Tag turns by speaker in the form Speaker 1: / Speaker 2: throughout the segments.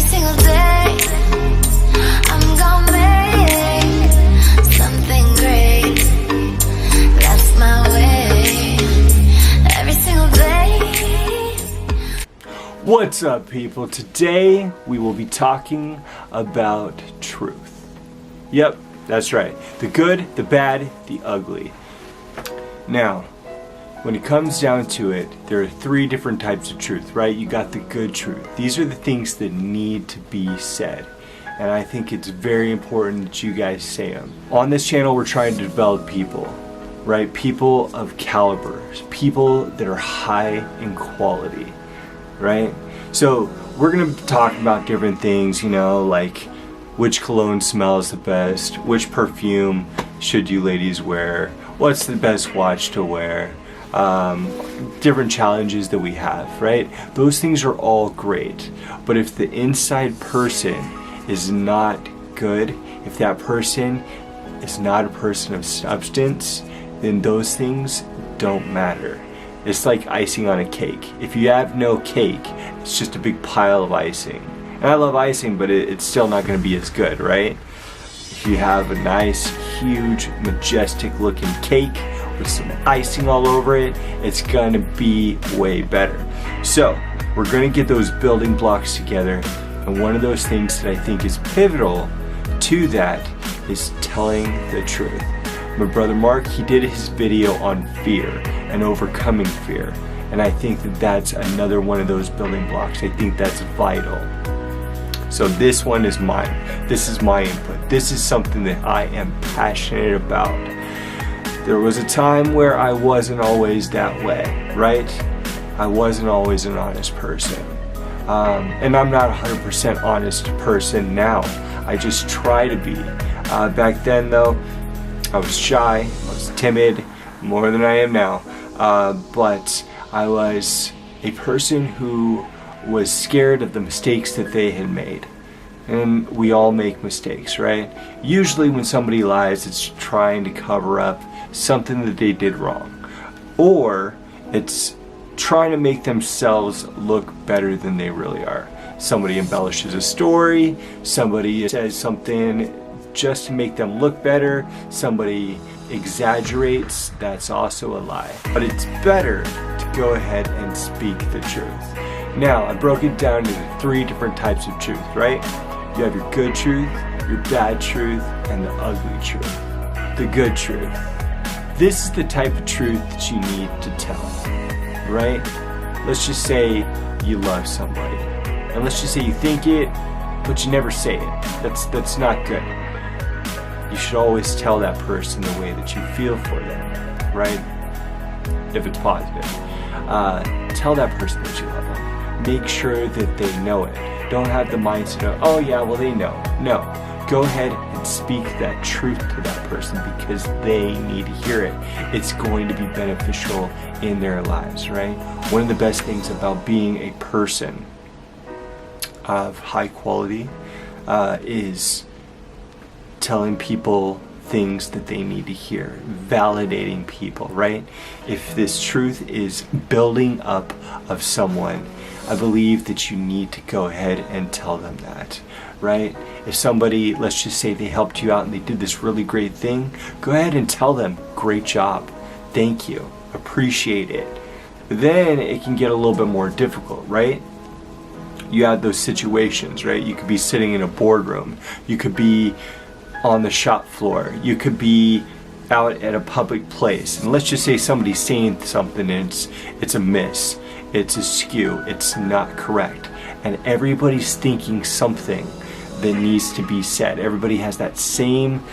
Speaker 1: single day, I'm gonna make something great. That's my way. Every single day.
Speaker 2: What's up, people? Today we will be talking about truth. Yep, that's right. The good, the bad, the ugly. Now, when it comes down to it, there are three different types of truth, right? You got the good truth. These are the things that need to be said. And I think it's very important that you guys say them. On this channel, we're trying to develop people, right? People of caliber, people that are high in quality, right? So we're gonna talk about different things, you know, like which cologne smells the best, which perfume should you ladies wear, what's the best watch to wear, different challenges that we have, right? Those things are all great, but if the inside person is not good, if that person is not a person of substance, then those things don't matter. It's like icing on a cake. If you have no cake, it's just a big pile of icing. And I love icing, but it's still not going to be as good, right? If you have a nice, huge, majestic looking cake with some icing all over it, it's going to be way better. So we're going to get those building blocks together, and one of those things that I think is pivotal to that is telling the truth. My brother Mark, he did his video on fear and overcoming fear, and I think that that's another one of those building blocks. I think that's vital. So this one is mine. This is my input. This is something that I am passionate about. There was a time where I wasn't always that way, right? I wasn't always an honest person. And I'm not a 100% honest person now. I just try to be. Back then though, I was shy, I was timid, more than I am now. But I was a person who was scared of the mistakes that they had made. And we all make mistakes, right? Usually when somebody lies, it's trying to cover up something that they did wrong. Or it's trying to make themselves look better than they really are. Somebody embellishes a story, somebody says something just to make them look better, somebody exaggerates, that's also a lie. But it's better to go ahead and speak the truth. Now, I broke it down into three different types of truth, right? You have your good truth, your bad truth, and the ugly truth. The good truth. This is the type of truth that you need to tell, right? Let's just say you love somebody. And let's just say you think it, but you never say it. That's not good. You should always tell that person the way that you feel for them, right? If it's positive. Tell that person that you love them. Make sure that they know it. Don't have the mindset of, oh yeah, well they know. No, go ahead and speak that truth to that person because they need to hear it. It's going to be beneficial in their lives, right? One of the best things about being a person of high quality is telling people things that they need to hear, validating people, right? If this truth is building up of someone, I believe that you need to go ahead and tell them that, right? If somebody, let's just say they helped you out and they did this really great thing, go ahead and tell them, great job, thank you, appreciate it. Then it can get a little bit more difficult, right? You have those situations, right? You could be sitting in a boardroom, you could be on the shop floor, you could be out at a public place, and let's just say somebody's saying something and it's a miss, it's askew, it's not correct, and everybody's thinking something that needs to be said. Everybody has that same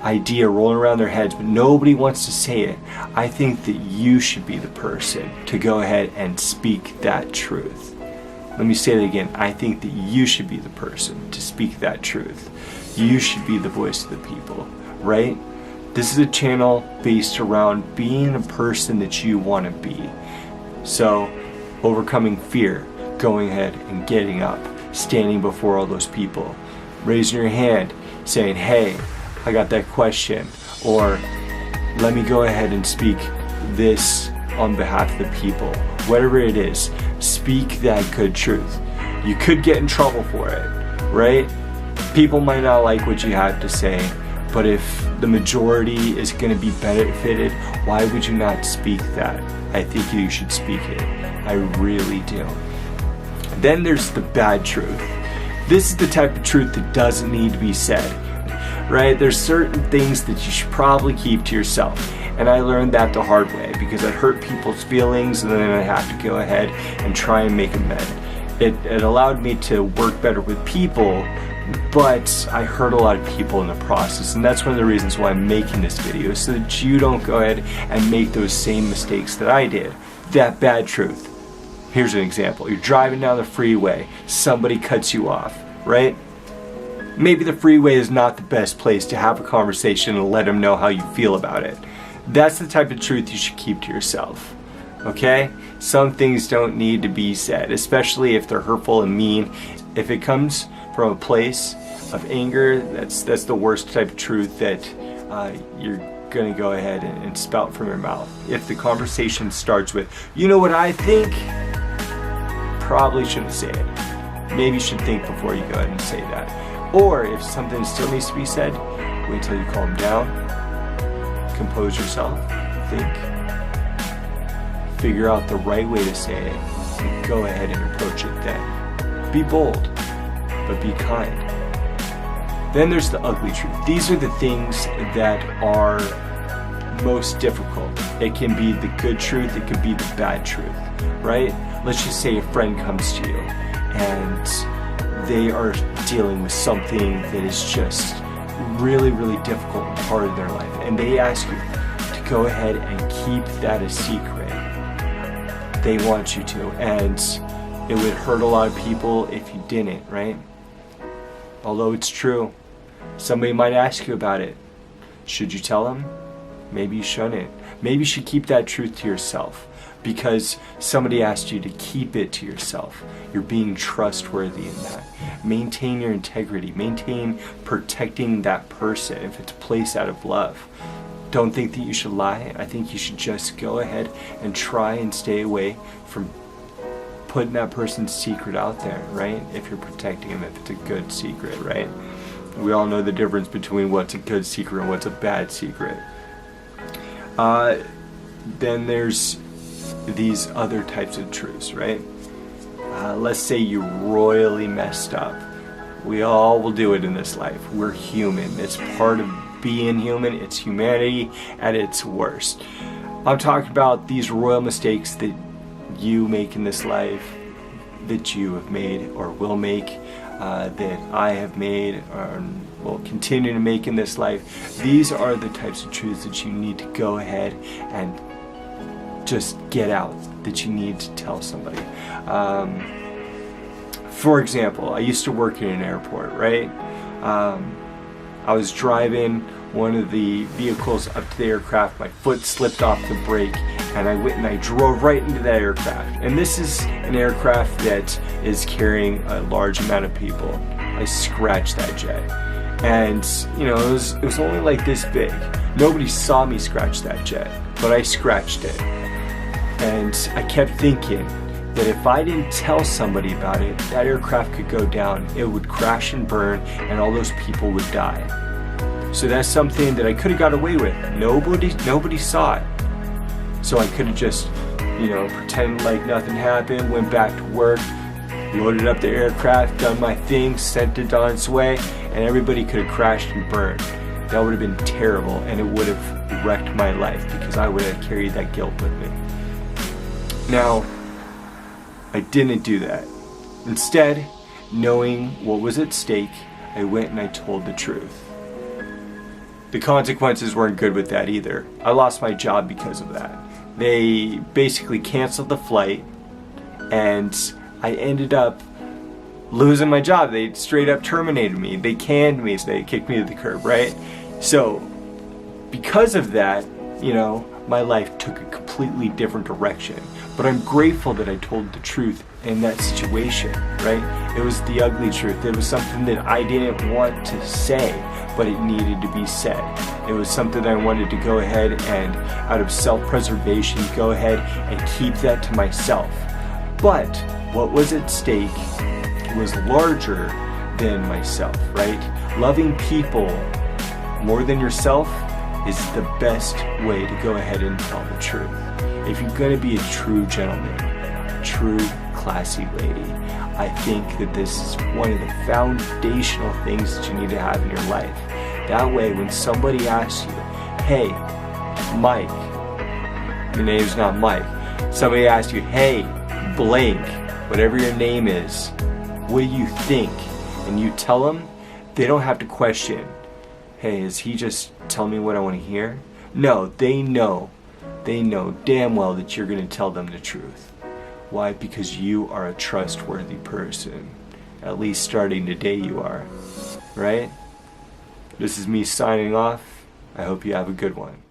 Speaker 2: idea rolling around their heads, but nobody wants to say it. I think that you should be the person to go ahead and speak that truth. Let me say that again. I think that you should be the person to speak that truth. You should be the voice of the people, right? This is a channel based around being a person that you want to be. So, overcoming fear, going ahead and getting up, standing before all those people, raising your hand, saying, hey, I got that question, or let me go ahead and speak this on behalf of the people. Whatever it is, speak that good truth. You could get in trouble for it. right? People might not like what you have to say, but if the majority is going to be benefited, why would you not speak that? I think you should speak it. I really do. Then there's the bad truth. This is the type of truth that doesn't need to be said, right? There's certain things that you should probably keep to yourself. And I learned that the hard way because it hurt people's feelings, and then I have to go ahead and try and make amends. It allowed me to work better with people, but I hurt a lot of people in the process, and that's one of the reasons why I'm making this video, so that you don't go ahead and make those same mistakes that I did. That bad truth. Here's an example. You're driving down the freeway, somebody cuts you off, right? Maybe the freeway is not the best place to have a conversation and let them know how you feel about it. That's the type of truth you should keep to yourself, okay? Some things don't need to be said, especially if they're hurtful and mean. If it comes from a place of anger, that's the worst type of truth that you're going to go ahead and spout from your mouth. If the conversation starts with, you know what I think, probably shouldn't say it. Maybe you should think before you go ahead and say that. Or if something still needs to be said, wait till you calm down, compose yourself, think, figure out the right way to say it, and go ahead and approach it then. Be bold, but be kind. Then there's the ugly truth. These are the things that are most difficult. It can be the good truth, it can be the bad truth, right? Let's just say a friend comes to you and they are dealing with something that is just really, really difficult and hard in their life, and they ask you to go ahead and keep that a secret. They want you to, and it would hurt a lot of people if you didn't, right? Although it's true. Somebody might ask you about it. Should you tell them? Maybe you shouldn't. Maybe you should keep that truth to yourself because somebody asked you to keep it to yourself. You're being trustworthy in that. Maintain your integrity. Maintain protecting that person if it's a place out of love. Don't think that you should lie. I think you should just go ahead and try and stay away from putting that person's secret out there, right? If you're protecting them, if it's a good secret, right? We all know the difference between what's a good secret and what's a bad secret. Then there's these other types of truths, right? Let's say you royally messed up. We all will do it in this life. We're human. It's part of being human. It's humanity at its worst. I'm talking about these royal mistakes that you make in this life, that you have made or will make, that I have made or will continue to make in this life. These are the types of truths that you need to go ahead and just get out, that you need to tell somebody. For example, I used to work in an airport, right? I was driving one of the vehicles up to the aircraft, my foot slipped off the brake, and I went and I drove right into that aircraft. And this is an aircraft that is carrying a large amount of people. I scratched that jet. And, you know, it was only like this big. Nobody saw me scratch that jet, but I scratched it. And I kept thinking that if I didn't tell somebody about it, that aircraft could go down, it would crash and burn, and all those people would die. So that's something that I could have got away with. Nobody saw it. So I could have just, you know, pretended like nothing happened, went back to work, loaded up the aircraft, done my thing, sent it on its way, and everybody could have crashed and burned. That would have been terrible, and it would have wrecked my life because I would have carried that guilt with me. Now, I didn't do that. Instead, knowing what was at stake, I went and I told the truth. The consequences weren't good with that either. I lost my job because of that. They basically canceled the flight, and I ended up losing my job. They straight up terminated me. They canned me, so they kicked me to the curb, right? So, because of that, you know, my life took a completely different direction. But I'm grateful that I told the truth in that situation, right? It was the ugly truth. It was something that I didn't want to say, but it needed to be said. It was something I wanted to go ahead and, out of self-preservation, go ahead and keep that to myself. But what was at stake was larger than myself, right? Loving people more than yourself is the best way to go ahead and tell the truth. If you're going to be a true gentleman, true classy lady, I think that this is one of the foundational things that you need to have in your life. That way, when somebody asks you, hey, Mike, your name's not Mike. Somebody asks you, hey, blank, whatever your name is, what do you think? And you tell them, they don't have to question, hey, is he just telling me what I want to hear? No, they know damn well that you're going to tell them the truth. Why? Because you are a trustworthy person. At least starting today you are. Right? This is me signing off. I hope you have a good one.